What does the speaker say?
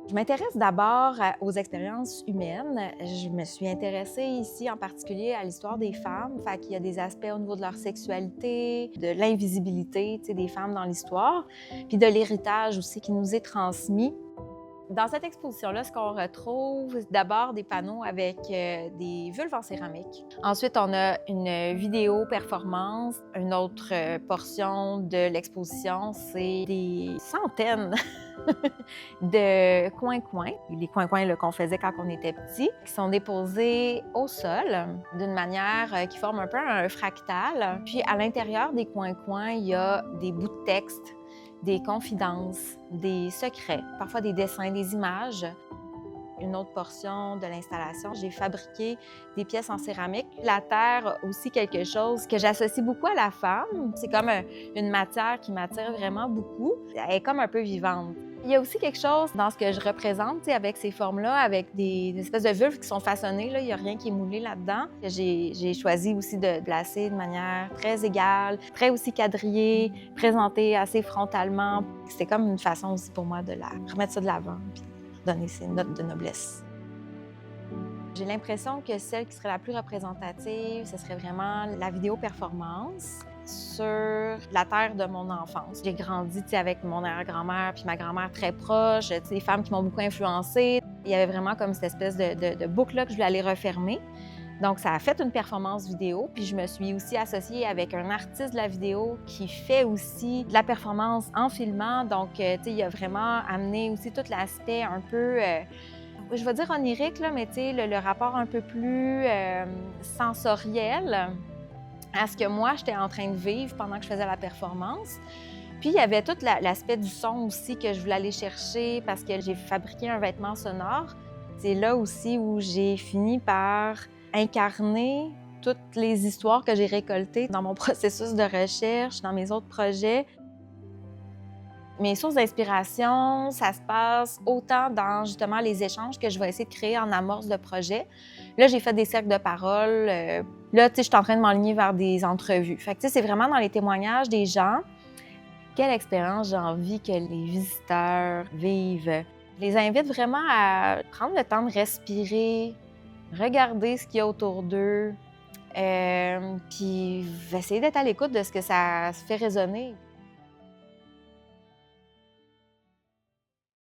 Je m'intéresse d'abord aux expériences humaines. Je me suis intéressée ici en particulier à l'histoire des femmes. Fait qu'il y a des aspects au niveau de leur sexualité, de l'invisibilité, tu sais, des femmes dans l'histoire, puis de l'héritage aussi qui nous est transmis. Dans cette exposition-là, ce qu'on retrouve, c'est d'abord des panneaux avec des vulves en céramique. Ensuite, on a une vidéo performance. Une autre portion de l'exposition, c'est des centaines de coins-coins. Les coins-coins qu'on faisait quand on était petit, qui sont déposés au sol d'une manière qui forme un peu un fractal. Puis à l'intérieur des coins-coins, il y a des bouts de texte, des confidences, des secrets, parfois des dessins, des images. Une autre portion de l'installation, j'ai fabriqué des pièces en céramique. La terre, aussi quelque chose que j'associe beaucoup à la femme. C'est comme une matière qui m'attire vraiment beaucoup. Elle est comme un peu vivante. Il y a aussi quelque chose dans ce que je représente, tu sais, avec ces formes-là, avec des espèces de vulves qui sont façonnées. Là. Il n'y a rien qui est moulé là-dedans. J'ai choisi aussi de placer de manière très égale, très aussi quadrillée, présentée assez frontalement. C'était comme une façon aussi pour moi de remettre ça de l'avant. Donner ses notes de noblesse. J'ai l'impression que celle qui serait la plus représentative, ce serait vraiment la vidéo performance sur la terre de mon enfance. J'ai grandi avec mon arrière-grand-mère puis ma grand-mère très proche, des femmes qui m'ont beaucoup influencée. Il y avait vraiment comme cette espèce de boucle-là que je voulais aller refermer. Donc, ça a fait une performance vidéo, puis je me suis aussi associée avec un artiste de la vidéo qui fait aussi de la performance en filmant. Donc, tu sais, il a vraiment amené aussi tout l'aspect un peu, je vais dire onirique, là, mais tu sais, le rapport un peu plus sensoriel à ce que moi, j'étais en train de vivre pendant que je faisais la performance. Puis, il y avait tout l'aspect du son aussi que je voulais aller chercher parce que j'ai fabriqué un vêtement sonore. C'est là aussi où j'ai fini par incarner toutes les histoires que j'ai récoltées dans mon processus de recherche, dans mes autres projets. Mes sources d'inspiration, ça se passe autant dans justement les échanges que je vais essayer de créer en amorce de projet. Là, j'ai fait des cercles de parole. Là, tu sais, je suis en train de m'enligner vers des entrevues. Fait que, tu sais, c'est vraiment dans les témoignages des gens. Quelle expérience j'ai envie que les visiteurs vivent. Je les invite vraiment à prendre le temps de respirer, regarder ce qu'il y a autour d'eux, puis essayer d'être à l'écoute de ce que ça se fait résonner.